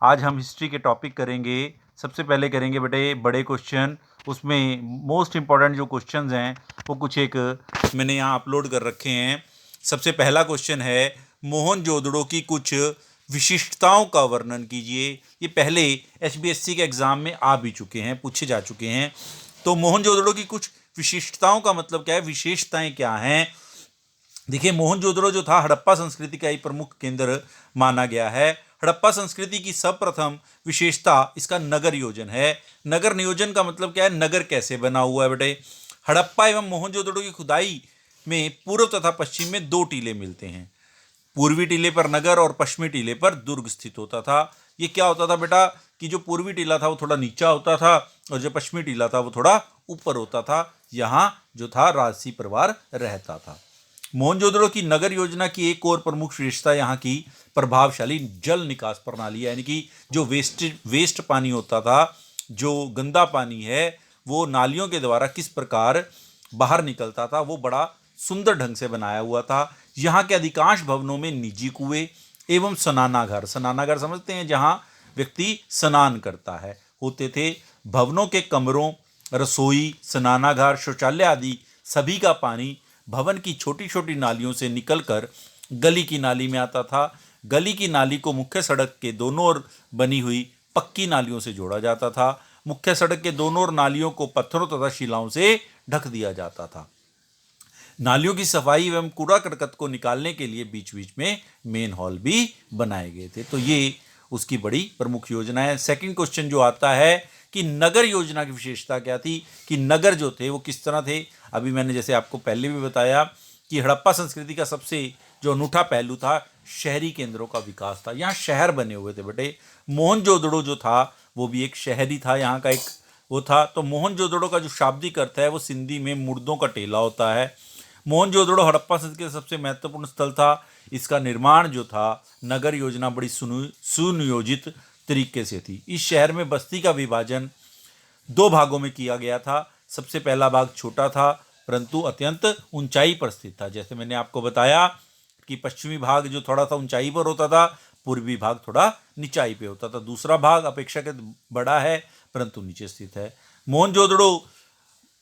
आज हम हिस्ट्री के टॉपिक करेंगे। सबसे पहले करेंगे बेटे बड़े क्वेश्चन। उसमें मोस्ट इम्पॉर्टेंट जो क्वेश्चंस हैं वो कुछ एक मैंने यहाँ अपलोड कर रखे हैं। सबसे पहला क्वेश्चन है मोहनजोदड़ो की कुछ विशिष्टताओं का वर्णन कीजिए। ये पहले HBSC के एग्ज़ाम में आ भी चुके हैं, पूछे जा चुके हैं। तो मोहनजोदड़ो की कुछ विशिष्टताओं का मतलब क्या है, विशेषताएं क्या हैं। देखिए, मोहनजोदड़ो जो था हड़प्पा संस्कृति का एक प्रमुख केंद्र माना गया है। हड़प्पा संस्कृति की सर्वप्रथम विशेषता इसका नगर योजन है। नगर नियोजन का मतलब क्या है, नगर कैसे बना हुआ है बेटे। हड़प्पा एवं मोहनजोदड़ो की खुदाई में पूर्व तथा पश्चिम में दो टीले मिलते हैं। पूर्वी टीले पर नगर और पश्चिमी टीले पर दुर्ग स्थित होता था। ये क्या होता था बेटा कि जो पूर्वी टीला था वो थोड़ा नीचा होता था और जो पश्चिमी टीला था वो थोड़ा ऊपर होता था। यहाँ जो था राजसी परिवार रहता था। मोहनजोदड़ो की नगर योजना की एक और प्रमुख विशेषता यहाँ की प्रभावशाली जल निकास प्रणाली है। यानी कि जो वेस्ट पानी होता था, जो गंदा पानी है, वो नालियों के द्वारा किस प्रकार बाहर निकलता था, वो बड़ा सुंदर ढंग से बनाया हुआ था। यहाँ के अधिकांश भवनों में निजी कुएं एवं स्नानागार, स्नानागार समझते हैं जहाँ व्यक्ति स्नान करता है, होते थे। भवनों के कमरों, रसोई, स्नानागार, शौचालय आदि सभी का पानी भवन की छोटी छोटी नालियों से निकलकर गली की नाली में आता था। गली की नाली को मुख्य सड़क के दोनों ओर बनी हुई पक्की नालियों से जोड़ा जाता था। मुख्य सड़क के दोनों ओर नालियों को पत्थरों तथा शिलाओं से ढक दिया जाता था। नालियों की सफाई एवं कूड़ा करकट को निकालने के लिए बीच बीच में मेन हॉल भी बनाए गए थे। तो ये उसकी बड़ी प्रमुख योजना है। सेकंड क्वेश्चन जो आता है कि नगर योजना की विशेषता क्या थी, कि नगर जो थे वो किस तरह थे। अभी मैंने जैसे आपको पहले भी बताया कि हड़प्पा संस्कृति का सबसे जो अनूठा पहलू था शहरी केंद्रों का विकास था। यहाँ शहर बने हुए थे बेटे। मोहनजोदड़ो जो था वो भी एक शहरी था, यहाँ का एक वो था। तो मोहनजोदड़ो का जो शाब्दिक अर्थ है वो सिंधी में मुर्दों का टेला होता है। मोहनजोदड़ो हड़प्पा संस्कृति का सबसे महत्वपूर्ण स्थल था। इसका निर्माण जो था नगर योजना बड़ी सुनियोजित तरीके से थी। इस शहर में बस्ती का विभाजन दो भागों में किया गया था। सबसे पहला भाग छोटा था परंतु अत्यंत ऊंचाई पर स्थित था। जैसे मैंने आपको बताया कि पश्चिमी भाग जो थोड़ा सा ऊंचाई पर होता था, पूर्वी भाग थोड़ा निचाई पे होता था। दूसरा भाग अपेक्षाकृत बड़ा है परंतु नीचे स्थित है। मोहनजोदड़ो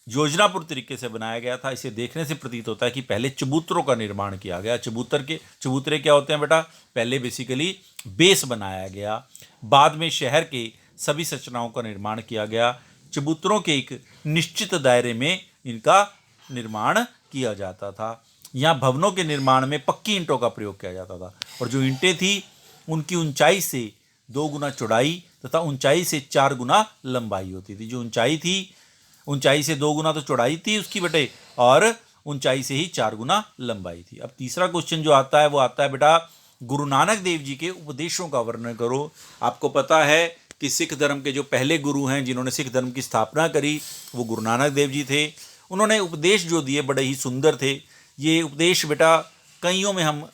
योजनापूर्ण तरीके से बनाया गया था। इसे देखने से प्रतीत होता है कि पहले चबूतरों का निर्माण किया गया। चबूतरे क्या होते हैं बेटा, पहले बेसिकली बेस बनाया गया, बाद में शहर के सभी संरचनाओं का निर्माण किया गया। चबूतरों के एक निश्चित दायरे में इनका निर्माण किया जाता था। यहाँ भवनों के निर्माण में पक्की ईंटों का प्रयोग किया जाता था और जो ईंटें थी उनकी ऊंचाई से 2 गुना चौड़ाई तथा ऊंचाई से 4 गुना लंबाई होती थी। जो ऊंचाई थी, ऊंचाई से 2 गुना तो चौड़ाई थी उसकी बेटे, और ऊंचाई से ही 4 गुना लंबाई थी। अब तीसरा क्वेश्चन जो आता है वो आता है बेटा गुरु नानक देव जी के उपदेशों का वर्णन करो। आपको पता है कि सिख धर्म के जो पहले गुरु हैं जिन्होंने सिख धर्म की स्थापना करी वो गुरु नानक देव जी थे। उन्होंने उपदेश जो दिए बड़े ही सुंदर थे। ये उपदेश बेटा कईयों में हम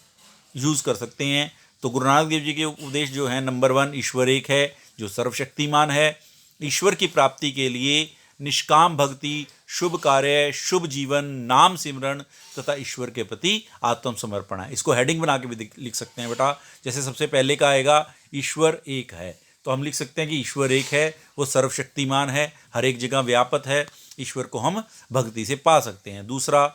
यूज़ कर सकते हैं। तो गुरु नानक देव जी के उपदेश जो हैं, नंबर 1 ईश्वर एक है जो सर्वशक्तिमान है। ईश्वर की प्राप्ति के लिए निष्काम भक्ति, शुभ कार्य, शुभ जीवन, नाम सिमरन तथा ईश्वर के प्रति आत्मसमर्पण है। इसको हेडिंग बना के भी लिख सकते हैं बेटा। जैसे सबसे पहले का आएगा ईश्वर एक है, तो हम लिख सकते हैं कि ईश्वर एक है, वो सर्वशक्तिमान है, हर एक जगह व्यापक है। ईश्वर को हम भक्ति से पा सकते हैं। दूसरा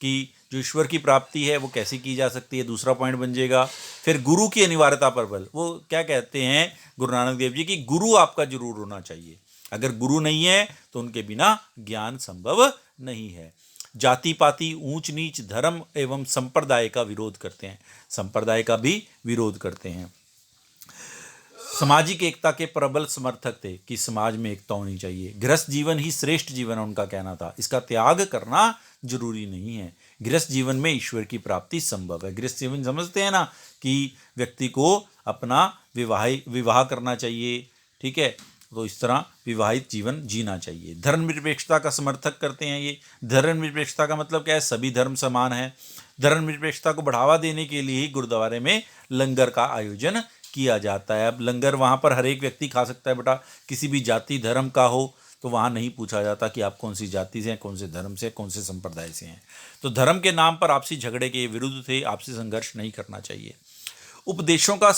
कि जो ईश्वर की प्राप्ति है वो कैसे की जा सकती है, दूसरा पॉइंट बन जाएगा। फिर गुरु की अनिवार्यता पर बल, वो क्या कहते हैं गुरु नानक देव जी की, गुरु आपका जरूर होना चाहिए। अगर गुरु नहीं है तो उनके बिना ज्ञान संभव नहीं है। जाति पाति, ऊंच नीच, धर्म एवं संप्रदाय का विरोध करते हैं, संप्रदाय का भी विरोध करते हैं। सामाजिक एकता के प्रबल समर्थक थे कि समाज में एकता होनी चाहिए। गृहस्थ जीवन ही श्रेष्ठ जीवन है उनका कहना था, इसका त्याग करना जरूरी नहीं है। गृहस्थ जीवन में ईश्वर की प्राप्ति संभव है। गृहस्थ जीवन समझते हैं ना कि व्यक्ति को अपना विवाह करना चाहिए, ठीक है। तो इस तरह विवाहित जीवन जीना चाहिए। धर्मनिरपेक्षता का समर्थक करते हैं ये। धर्मनिरपेक्षता का मतलब क्या है, सभी धर्म समान है। धर्मनिरपेक्षता को बढ़ावा देने के लिए ही गुरुद्वारे में लंगर का आयोजन किया जाता है। अब लंगर वहाँ पर हर एक व्यक्ति खा सकता है बेटा, किसी भी जाति धर्म का हो तो वहाँ नहीं पूछा जाता कि आप कौन सी जाति से हैं, कौन से धर्म से, कौन से संप्रदाय से हैं। तो धर्म के नाम पर आपसी झगड़े के विरुद्ध थे, आपसी संघर्ष नहीं करना चाहिए। उपदेशों का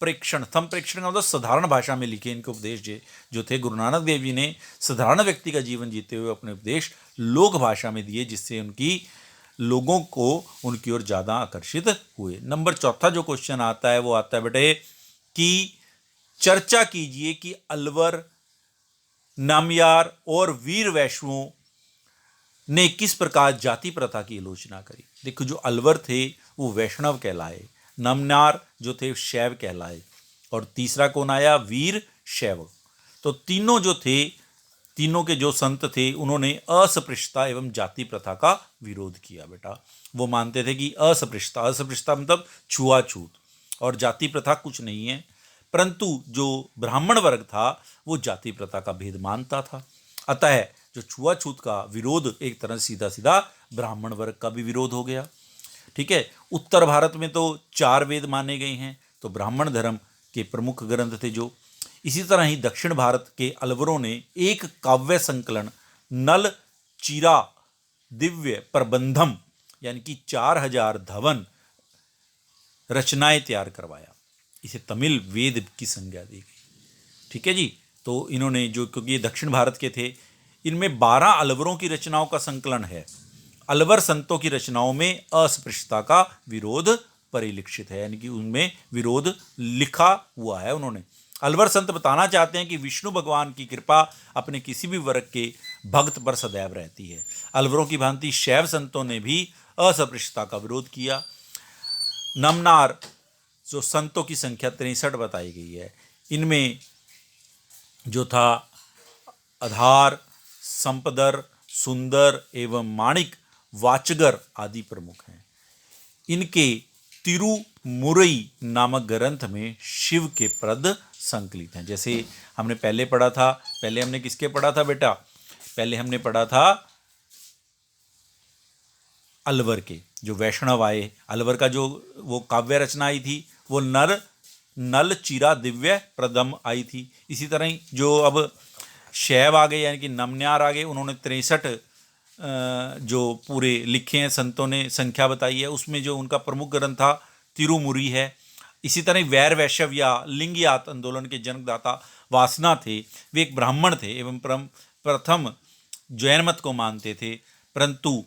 संप्रेक्षण, संप्रेक्षण का मतलब साधारण भाषा में लिखे इनके उपदेश जो थे। गुरु नानक देव जी ने साधारण व्यक्ति का जीवन जीते हुए अपने उपदेश लोक भाषा में दिए, जिससे उनकी लोगों को उनकी ओर ज़्यादा आकर्षित हुए। नंबर चौथा जो क्वेश्चन आता है वो आता है बेटे कि चर्चा कीजिए कि अलवर, नामयार और वीर वैष्णवों ने किस प्रकार जाति प्रथा की आलोचना करी। देखो, जो अलवर थे वो वैष्णव कहलाए, नामयार जो थे शैव कहलाए, और तीसरा कौन आया, वीर शैव। तो तीनों जो थे, तीनों के जो संत थे, उन्होंने अस्पृश्यता एवं जाति प्रथा का विरोध किया बेटा। वो मानते थे कि अस्पृश्यता, अस्पृश्यता मतलब छुआछूत, और जाति प्रथा कुछ नहीं है। परंतु जो ब्राह्मण वर्ग था वो जाति प्रथा का भेद मानता था। अतः जो छुआछूत का विरोध एक तरह से सीधा सीधा ब्राह्मण वर्ग का भी विरोध हो गया। ठीक है। उत्तर भारत में तो 4 वेद माने गए हैं, तो ब्राह्मण धर्म के प्रमुख ग्रंथ थे जो। इसी तरह ही दक्षिण भारत के अलवरों ने एक काव्य संकलन नल चीरा दिव्य प्रबंधम यानी कि 4000 धवन रचनाएं तैयार करवाया। इसे तमिल वेद की संज्ञा दी गई। ठीक है जी। तो इन्होंने जो, क्योंकि ये दक्षिण भारत के थे, इनमें 12 अलवरों की रचनाओं का संकलन है। अलवर संतों की रचनाओं में अस्पृश्यता का विरोध परिलक्षित है, यानी कि उनमें विरोध लिखा हुआ है उन्होंने। अलवर संत बताना चाहते हैं कि विष्णु भगवान की कृपा अपने किसी भी वर्ग के भक्त पर सदैव रहती है। अलवरों की भांति शैव संतों ने भी अस्पृश्यता का विरोध किया। नमनार जो संतों की संख्या 63 बताई गई है, इनमें जो था आधार, संपदर, सुंदर एवं माणिक वाचगर आदि प्रमुख हैं। इनके तिरुमुरई नामक ग्रंथ में शिव के पद संकलित हैं। जैसे हमने पहले पढ़ा था, पहले हमने किसके पढ़ा था बेटा, पहले हमने पढ़ा था अलवर के, जो वैष्णव आए। अलवर का जो वो काव्य रचना आई थी वो नल चीरा दिव्य प्रदम आई थी। इसी तरह ही जो अब शैव आ गए यानी कि नमन्यार आ गए, उन्होंने 63 जो पूरे लिखे हैं संतों ने, संख्या बताई है। उसमें जो उनका प्रमुख ग्रंथ था तिरुमुरी है। इसी तरह वैर वैश्यव या लिंगयात आंदोलन के जनकदाता वासना थे। वे एक ब्राह्मण थे एवं प्रथम जैन मत को मानते थे, परंतु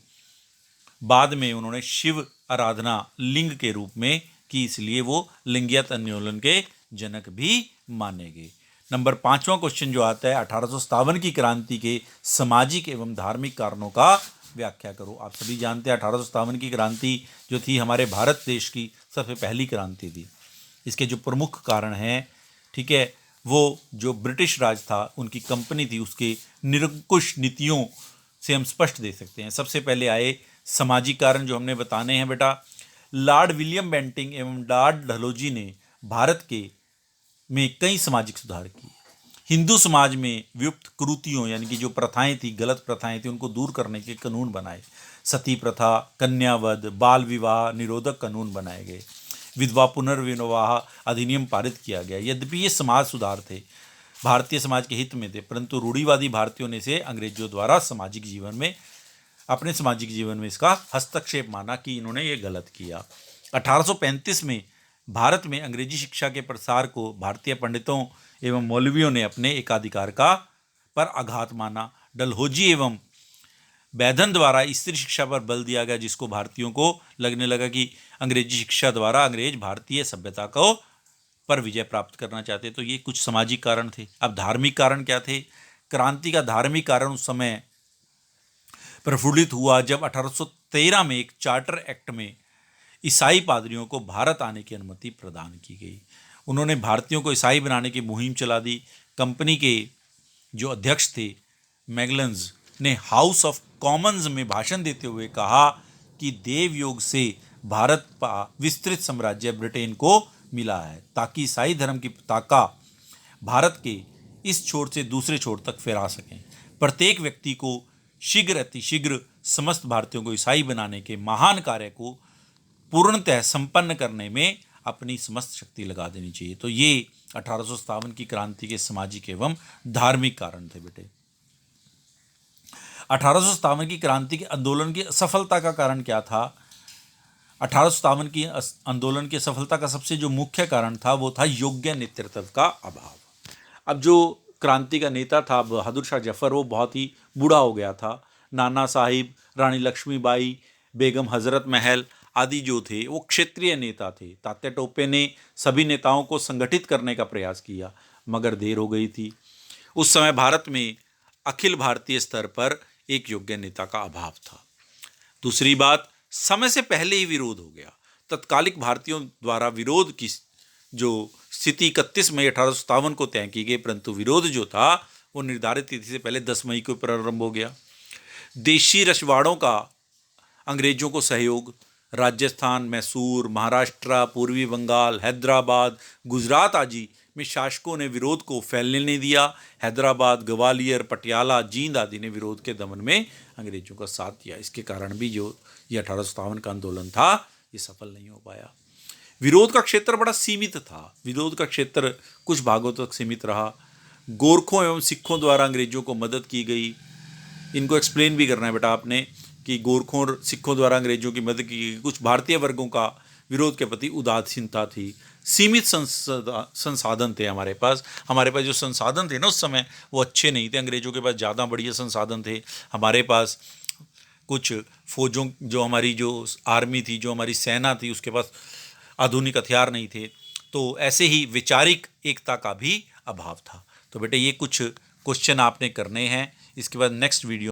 बाद में उन्होंने शिव आराधना लिंग के रूप में की, इसलिए वो लिंगयात आंदोलन के जनक भी माने गए। नंबर 5वां क्वेश्चन जो आता है, 1857 की क्रांति के सामाजिक एवं धार्मिक कारणों का व्याख्या करो। आप सभी जानते हैं 1857 की क्रांति जो थी हमारे भारत देश की सबसे पहली क्रांति थी। इसके जो प्रमुख कारण हैं, ठीक है, वो जो ब्रिटिश राज था, उनकी कंपनी थी, उसके निरंकुश नीतियों से हम स्पष्ट दे सकते हैं। सबसे पहले आए सामाजिक कारण जो हमने बताने हैं बेटा। लॉर्ड विलियम बेंटिंग एवं लॉर्ड डलहौजी ने भारत के में कई सामाजिक सुधार किए। हिंदू समाज में वियुक्त कुरीतियों यानी कि जो प्रथाएं थी, गलत प्रथाएं थी, उनको दूर करने के कानून बनाए। सती प्रथा, कन्यावध, बाल विवाह निरोधक कानून बनाए गए। विधवा पुनर्विवाह अधिनियम पारित किया गया। यद्यपि ये समाज सुधार थे, भारतीय समाज के हित में थे, परंतु रूढ़िवादी भारतीयों ने से अंग्रेजों द्वारा सामाजिक जीवन में, अपने सामाजिक जीवन में इसका हस्तक्षेप माना कि इन्होंने ये गलत किया। 1835 में भारत में अंग्रेजी शिक्षा के प्रसार को भारतीय पंडितों एवं मौलवियों ने अपने एकाधिकार का पर आघात माना। डलहौजी एवं बैधन द्वारा स्त्री शिक्षा पर बल दिया गया, जिसको भारतीयों को लगने लगा कि अंग्रेजी शिक्षा द्वारा अंग्रेज भारतीय सभ्यता को पर विजय प्राप्त करना चाहते। तो ये कुछ सामाजिक कारण थे। अब धार्मिक कारण क्या थे? क्रांति का धार्मिक कारण उस समय प्रफुल्लित हुआ जब 1813 में एक चार्टर एक्ट में ईसाई पादरियों को भारत आने की अनुमति प्रदान की गई। उन्होंने भारतीयों को ईसाई बनाने की मुहिम चला दी। कंपनी के जो अध्यक्ष थे मैगलन्स ने हाउस ऑफ कॉमन्स में भाषण देते हुए कहा कि देव योग से भारत का विस्तृत साम्राज्य ब्रिटेन को मिला है, ताकि ईसाई धर्म की पताका भारत के इस छोर से दूसरे छोर तक फहरा सकें। प्रत्येक व्यक्ति को शीघ्र अतिशीघ्र समस्त भारतीयों को ईसाई बनाने के महान कार्य को पूर्णतः संपन्न करने में अपनी समस्त शक्ति लगा देनी चाहिए। तो ये 1857 की क्रांति के सामाजिक एवं धार्मिक कारण थे बेटे। 1857 की क्रांति के आंदोलन की असफलता का कारण क्या था? 1857 की आंदोलन की सफलता का सबसे जो मुख्य कारण था वो था योग्य नेतृत्व का अभाव। अब जो क्रांति का नेता था बहादुर शाह जफर, वो बहुत ही बूढ़ा हो गया था। नाना साहिब, रानी लक्ष्मीबाई, बेगम हजरत महल आदि जो थे वो क्षेत्रीय नेता थे। तात्या टोपे ने सभी नेताओं को संगठित करने का प्रयास किया, मगर देर हो गई थी। उस समय भारत में अखिल भारतीय स्तर पर एक योग्य नेता का अभाव था। दूसरी बात, समय से पहले ही विरोध हो गया। तत्कालिक भारतीयों द्वारा विरोध की जो स्थिति 31 मई 1857 को तय की गई, परंतु विरोध जो था वो निर्धारित तिथि से पहले 10 मई को प्रारंभ हो गया। देशी रछवाड़ों का अंग्रेजों को सहयोग, राजस्थान, मैसूर, महाराष्ट्र, पूर्वी बंगाल, हैदराबाद, गुजरात आदि में शासकों ने विरोध को फैलने नहीं दिया। हैदराबाद, ग्वालियर, पटियाला, जींद आदि ने विरोध के दमन में अंग्रेजों का साथ दिया। इसके कारण भी जो ये 1857 का आंदोलन था ये सफल नहीं हो पाया। विरोध का क्षेत्र बड़ा सीमित था। विरोध का क्षेत्र कुछ भागों तक सीमित रहा। गोरखों एवं सिखों द्वारा अंग्रेजों को मदद की गई। इनको एक्सप्लेन भी करना है बेटा आपने कि गोरखों और सिखों द्वारा अंग्रेजों की मदद की गई। कुछ भारतीय वर्गों का विरोध के प्रति उदासीनता थी। सीमित संसाधन थे हमारे पास जो संसाधन थे ना उस समय वो अच्छे नहीं थे। अंग्रेजों के पास ज़्यादा बढ़िया संसाधन थे। हमारे पास कुछ फौजों, जो हमारी जो आर्मी थी, जो हमारी सेना थी, उसके पास आधुनिक हथियार नहीं थे। तो ऐसे ही वैचारिक एकता का भी अभाव था। तो बेटे ये कुछ क्वेश्चन आपने करने हैं। इसके बाद नेक्स्ट वीडियो